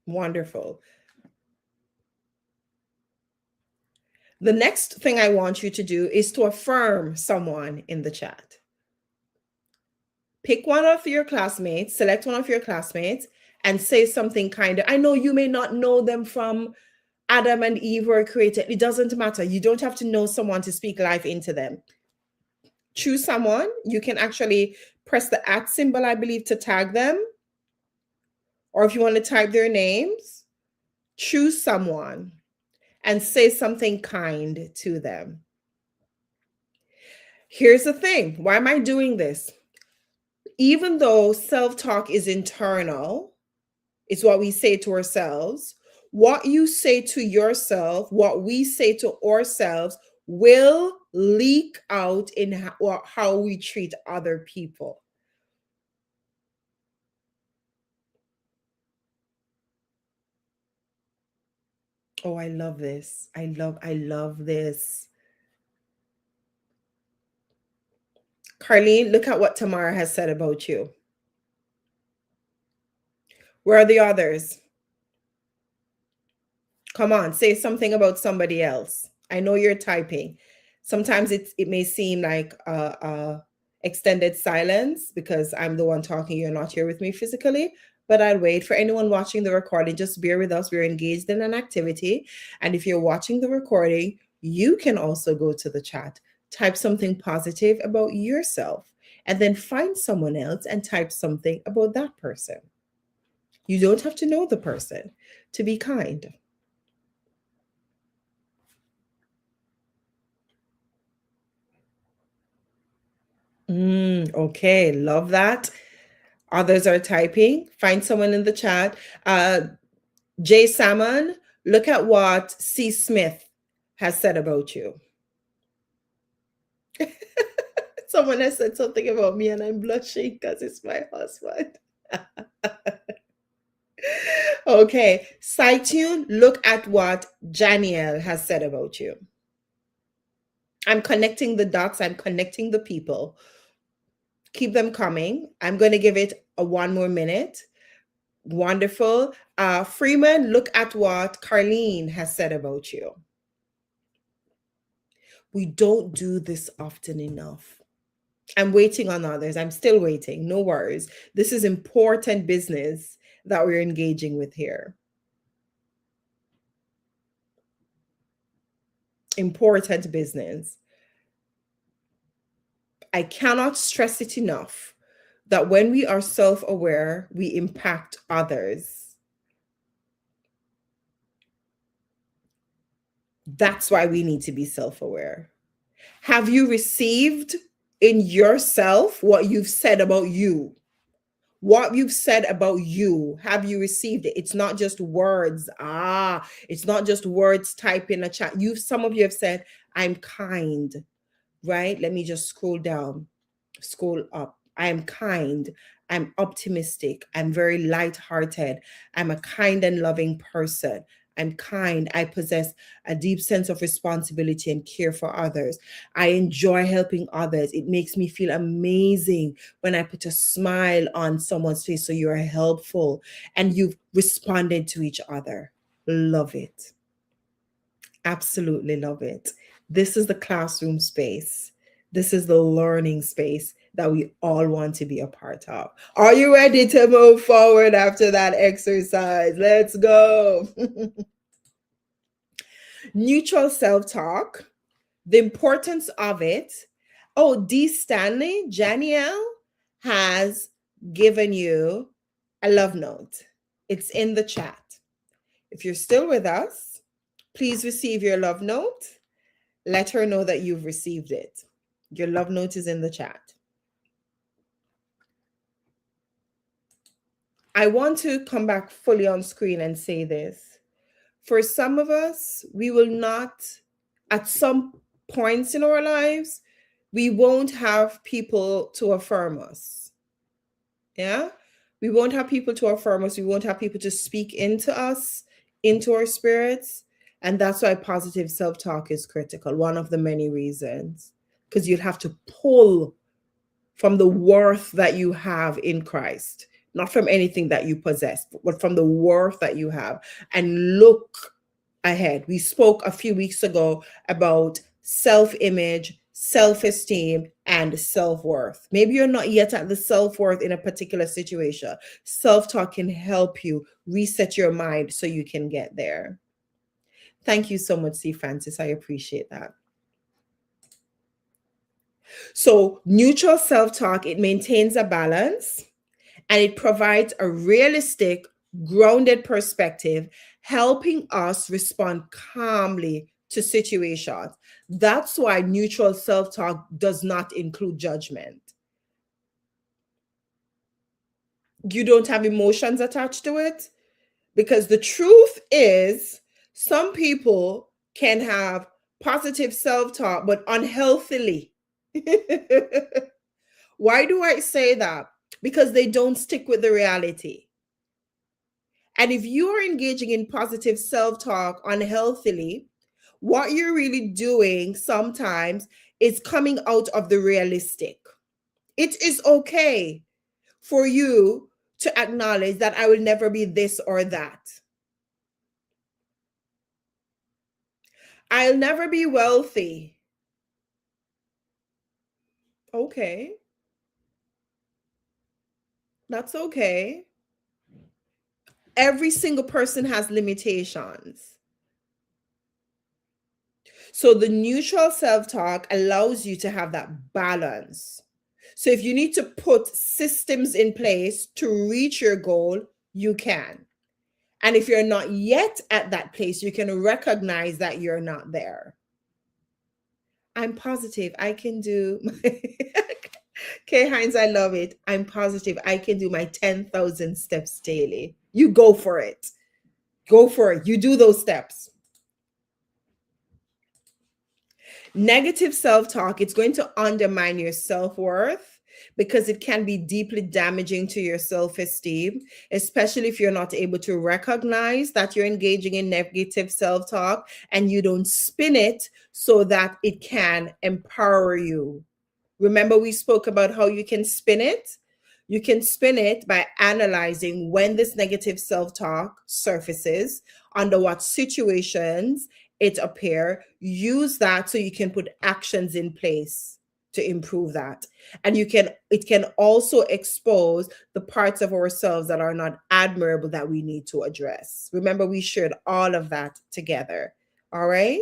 Wonderful. The next thing I want you to do is to affirm someone in the chat. Pick one of your classmates, select one of your classmates, and say something kind. I know you may not know them from Adam and Eve were created. It doesn't matter. You don't have to know someone to speak life into them. Choose someone. You can actually press the @ symbol, I believe, to tag them. Or if you want to type their names, choose someone and say something kind to them. Here's the thing. Why am I doing this? Even though self-talk is internal, it's what we say to ourselves, what you say to yourself, what we say to ourselves will leak out in how we treat other people. Oh, I love this. I love this. Carlene, look at what Tamara has said about you. Where are the others? Come on, say something about somebody else. I know you're typing. Sometimes it may seem like extended silence because I'm the one talking. You're not here with me physically, but I'll wait. For anyone watching the recording, just bear with us. We're engaged in an activity. And if you're watching the recording, you can also go to the chat, type something positive about yourself, and then find someone else and type something about that person. You don't have to know the person to be kind. Okay, love that. Others are typing. Find someone in the chat. Jay Salmon, look at what C. Smith has said about you. Someone has said something about me and I'm blushing because it's my husband. Okay, Saitune, look at what Janiel has said about you. I'm connecting the dots. I'm connecting the people. Keep them coming. I'm going to give it one more minute. Wonderful. Freeman, look at what Carlene has said about you. We don't do this often enough. I'm waiting on others. I'm still waiting. No worries. This is important business that we're engaging with here. Important business. I cannot stress it enough that when we are self-aware, we impact others. That's why we need to be self-aware. Have you received in yourself what you've said about you? What you've said about you, have you received it? It's not just words. It's not just words typed in a chat. Some of you have said, I'm kind, right? Let me just scroll down, scroll up. I am kind. I'm optimistic. I'm very light-hearted. I'm a kind and loving person. I'm kind. I possess a deep sense of responsibility and care for others. I enjoy helping others. It makes me feel amazing when I put a smile on someone's face. So you're helpful and you've responded to each other. Love it. Absolutely love it. This is the classroom space. This is the learning space that we all want to be a part of. Are you ready to move forward after that exercise? Let's go. Neutral self-talk, the importance of it. Oh, D. Stanley, Janielle has given you a love note. It's in the chat. If you're still with us, please receive your love note. Let her know that you've received it. Your love note is in the chat. I want to come back fully on screen and say this. For some of us, we will not, at some points in our lives, we won't have people to affirm us. Yeah? We won't have people to affirm us. We won't have people to speak into us, into our spirits. And that's why positive self-talk is critical. One of the many reasons. Because you'll have to pull from the worth that you have in Christ, not from anything that you possess, but from the worth that you have, and look ahead. We spoke a few weeks ago about self-image, self-esteem, and self-worth. Maybe you're not yet at the self-worth in a particular situation. Self-talk can help you reset your mind so you can get there. Thank you so much, C. Francis. I appreciate that. So neutral self-talk, it maintains a balance and it provides a realistic, grounded perspective, helping us respond calmly to situations. That's why neutral self-talk does not include judgment. You don't have emotions attached to it, because the truth is some people can have positive self-talk, but unhealthily. Why do I say that? Because they don't stick with the reality. And if you are engaging in positive self-talk unhealthily, what you're really doing sometimes is coming out of the realistic. It is okay for you to acknowledge that I will never be this or that. I'll never be wealthy. Okay. That's okay. Every single person has limitations. So the neutral self-talk allows you to have that balance. So if you need to put systems in place to reach your goal, you can. And if you're not yet at that place, you can recognize that you're not there. I'm positive I can do Kay Hines, I love it. I'm positive I can do my 10,000 steps daily. You go for it. Go for it. You do those steps. Negative self-talk, it's going to undermine your self-worth because it can be deeply damaging to your self-esteem, especially if you're not able to recognize that you're engaging in negative self-talk and you don't spin it so that it can empower you. Remember, we spoke about how you can spin it? You can spin it by analyzing when this negative self-talk surfaces, under what situations it appear. Use that so you can put actions in place to improve that. And it can also expose the parts of ourselves that are not admirable that we need to address. Remember, we shared all of that together. All right.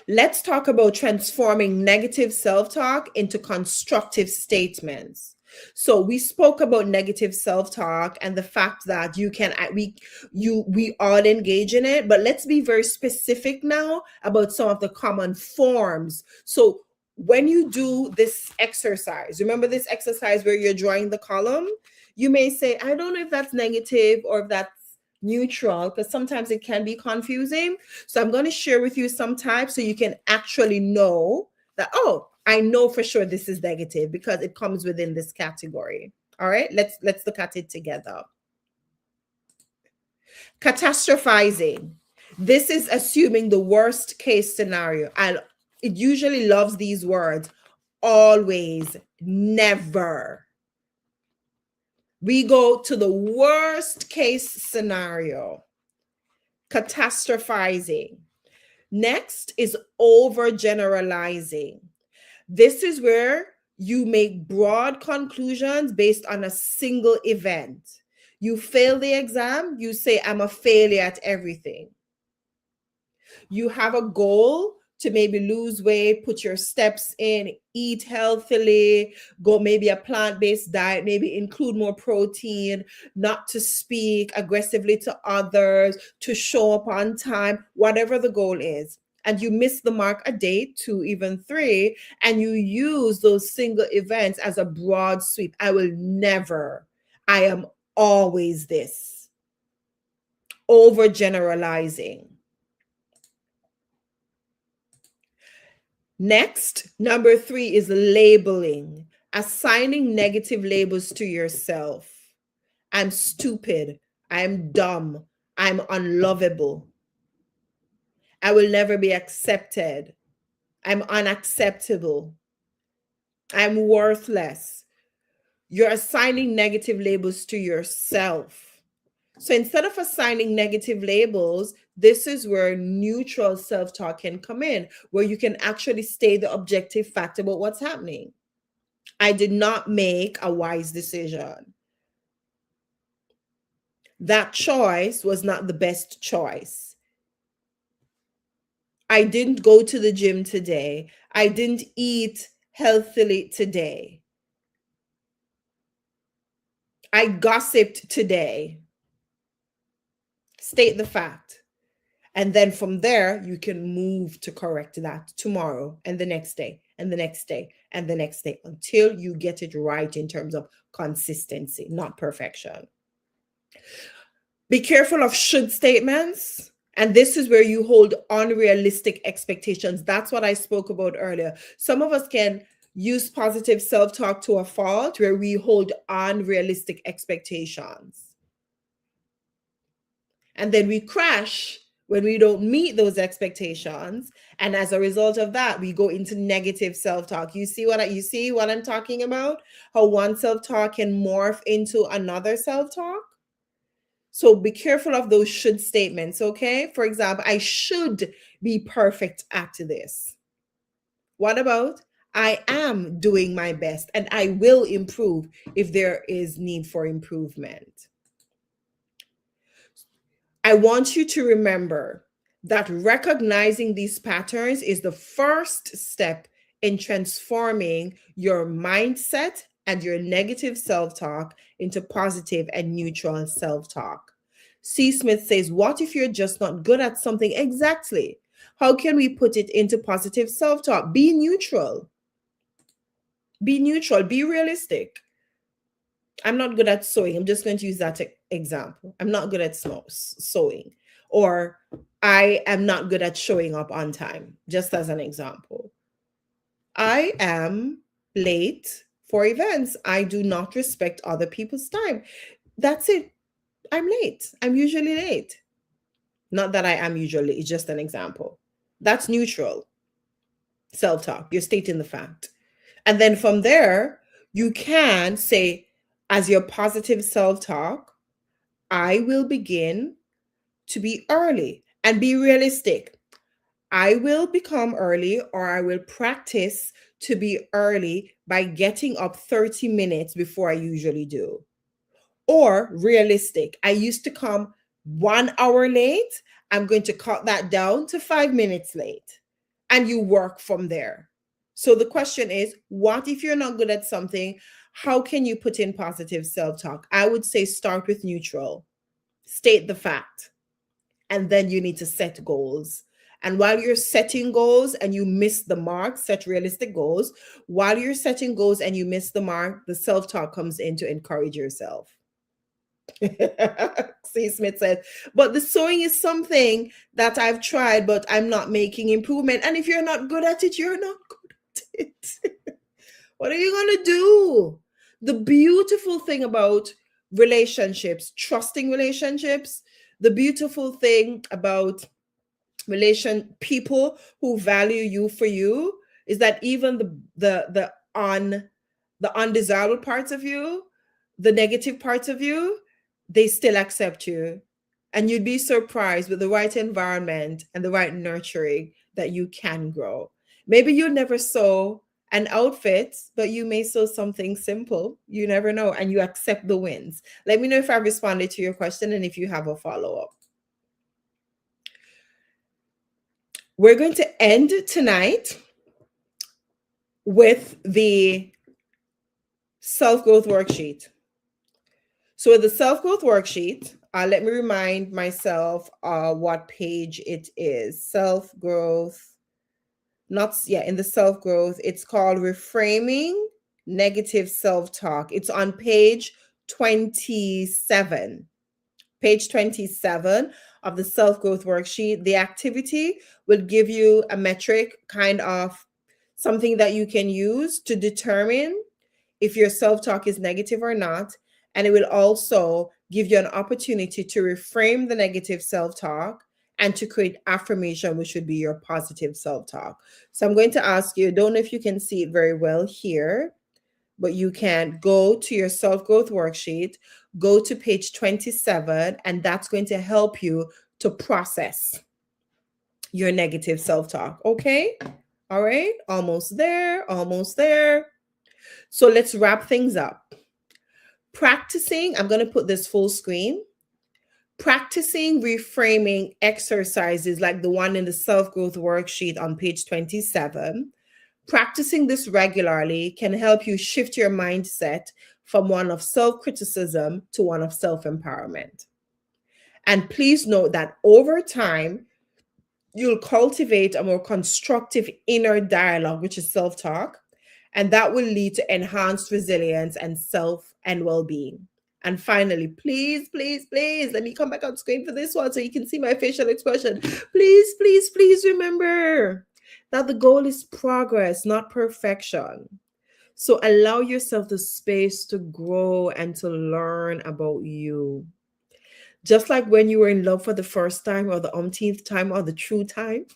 Let's talk about transforming negative self-talk into constructive statements. So we spoke about negative self-talk and the fact that we all engage in it, but let's be very specific now about some of the common forms. So when you do this exercise, remember this exercise where you're drawing the column, you may say, I don't know if that's negative or if that's neutral, because sometimes it can be confusing. So I'm going to share with you some types so you can actually know that, oh, I know for sure this is negative because it comes within this category. All right, let's look at it together. Catastrophizing. This is assuming the worst case scenario. And it usually loves these words. Always, never. We go to the worst case scenario. Catastrophizing. Next is overgeneralizing. This is where you make broad conclusions based on a single event. You fail the exam, you say, I'm a failure at everything. You have a goal to maybe lose weight, put your steps in, eat healthily, go maybe a plant-based diet, maybe include more protein, not to speak aggressively to others, to show up on time, whatever the goal is. And you miss the mark a day, 2, even 3, and you use those single events as a broad sweep. I will never, I am always this. Overgeneralizing. Next, number 3 is labeling, assigning negative labels to yourself. I'm stupid. I'm dumb. I'm unlovable. I will never be accepted. I'm unacceptable. I'm worthless. You're assigning negative labels to yourself. So instead of assigning negative labels, this is where neutral self-talk can come in, where you can actually state the objective fact about what's happening. I did not make a wise decision. That choice was not the best choice. I didn't go to the gym today. I didn't eat healthily today. I gossiped today. State the fact. And then from there, you can move to correct that tomorrow and the next day and the next day and the next day until you get it right in terms of consistency, not perfection. Be careful of should statements. And this is where you hold unrealistic expectations. That's what I spoke about earlier. Some of us can use positive self-talk to a fault where we hold unrealistic expectations. And then we crash when we don't meet those expectations. And as a result of that, we go into negative self-talk. You see what I'm talking about? How one self-talk can morph into another self-talk? So be careful of those should statements, okay? For example, I should be perfect at this. What about I am doing my best and I will improve if there is need for improvement? I want you to remember that recognizing these patterns is the first step in transforming your mindset and your negative self-talk into positive and neutral self-talk. C. Smith says, what if you're just not good at something? Exactly. How can we put it into positive self-talk? Be neutral. Be neutral. Be realistic. I'm not good at sewing. I'm just going to use that example. I'm not good at sewing. Or I am not good at showing up on time, just as an example. I am late for events. I do not respect other people's time. That's it. I'm late. I'm usually late. Not that I am usually, it's just an example. That's neutral self-talk. You're stating the fact. And then from there, you can say, as your positive self-talk, I will begin to be early and be realistic. I will become early, or I will practice to be early by getting up 30 minutes before I usually do. Or realistic, I used to come 1 hour late. I'm going to cut that down to 5 minutes late. And you work from there. So the question is, what if you're not good at something? How can you put in positive self-talk? I would say start with neutral. State the fact. And then you need to set goals. And while you're setting goals and you miss the mark, set realistic goals. While you're setting goals and you miss the mark, the self-talk comes in to encourage yourself. C. Smith said, but the sewing is something that I've tried, but I'm not making improvement. And if you're not good at it, you're not good at it. What are you going to do? The beautiful thing about relationships, trusting relationships, the beautiful thing about people who value you for you is that even the undesirable parts of you, the negative parts of you, they still accept you. And you'd be surprised with the right environment and the right nurturing that you can grow. Maybe you never sew an outfit, but you may sew something simple. You never know. And you accept the wins. Let me know if I responded to your question and if you have a follow-up. We're going to end tonight with the self-growth worksheet. So the self-growth worksheet, let me remind myself what page it is. Self-growth, in the self-growth, it's called Reframing Negative Self-Talk. It's on page 27. Page 27 of the self-growth worksheet. The activity will give you a metric, kind of something that you can use to determine if your self-talk is negative or not. And it will also give you an opportunity to reframe the negative self-talk and to create affirmation, which would be your positive self-talk. So I'm going to ask you, don't know if you can see it very well here, but you can go to your self-growth worksheet, go to page 27, and that's going to help you to process your negative self-talk. Okay? All right? Almost there, almost there. So let's wrap things up. Practicing, I'm going to put this full screen. Practicing reframing exercises like the one in the self-growth worksheet on page 27. Practicing this regularly can help you shift your mindset from one of self-criticism to one of self-empowerment. And please note that over time, you'll cultivate a more constructive inner dialogue, which is self-talk, and that will lead to enhanced resilience and well-being. And finally, please, please, please, let me come back on screen for this one so you can see my facial expression. Please, please, please remember that the goal is progress, not perfection. So allow yourself the space to grow and to learn about you. Just like when you were in love for the first time or the umpteenth time or the true time,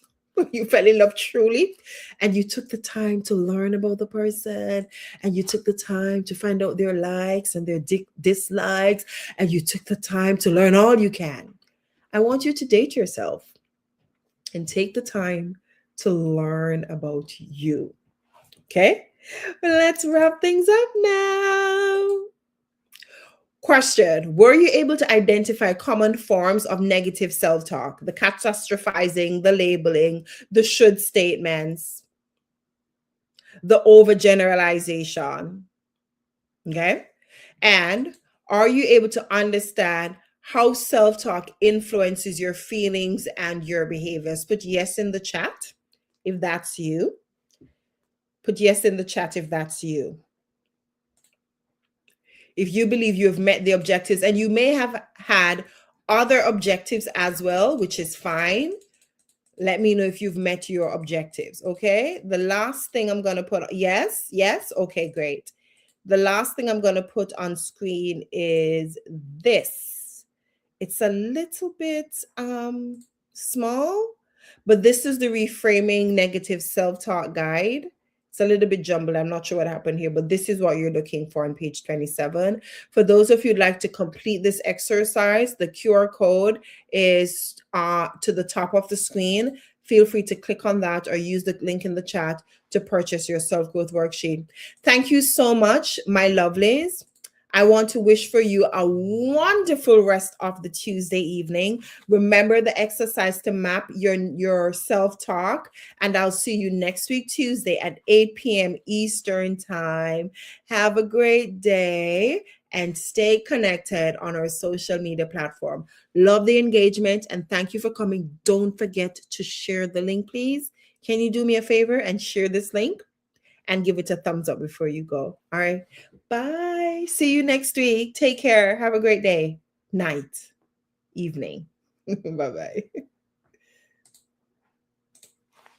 you fell in love truly, and you took the time to learn about the person, and you took the time to find out their likes and their dislikes, and you took the time to learn all you can. I want you to date yourself and take the time to learn about you. Okay? Let's wrap things up now. Question: were you able to identify common forms of negative self-talk? The catastrophizing, the labeling, the should statements, the overgeneralization. Okay? And are you able to understand how self-talk influences your feelings and your behaviors? Put yes in the chat if that's you. Put yes in the chat if that's you. If you believe you have met the objectives, and you may have had other objectives as well, which is fine. Let me know if you've met your objectives, okay? The last thing I'm going to put, yes, okay, great. The last thing I'm going to put on screen is this. It's a little bit small, but this is the Reframing Negative Self-Talk Guide. It's a little bit jumbled. I'm not sure what happened here, but this is what you're looking for on page 27. For those of you who'd like to complete this exercise, the QR code is to the top of the screen. Feel free to click on that or use the link in the chat to purchase your self-growth worksheet. Thank you so much, my lovelies. I want to wish for you a wonderful rest of the Tuesday evening. Remember the exercise to map your self-talk, and I'll see you next week, Tuesday at 8 p.m. Eastern Time. Have a great day and stay connected on our social media platform. Love the engagement and thank you for coming. Don't forget to share the link, please. Can you do me a favor and share this link and give it a thumbs up before you go? All right. Bye. See you next week. Take care. Have a great day, night, evening. Bye bye.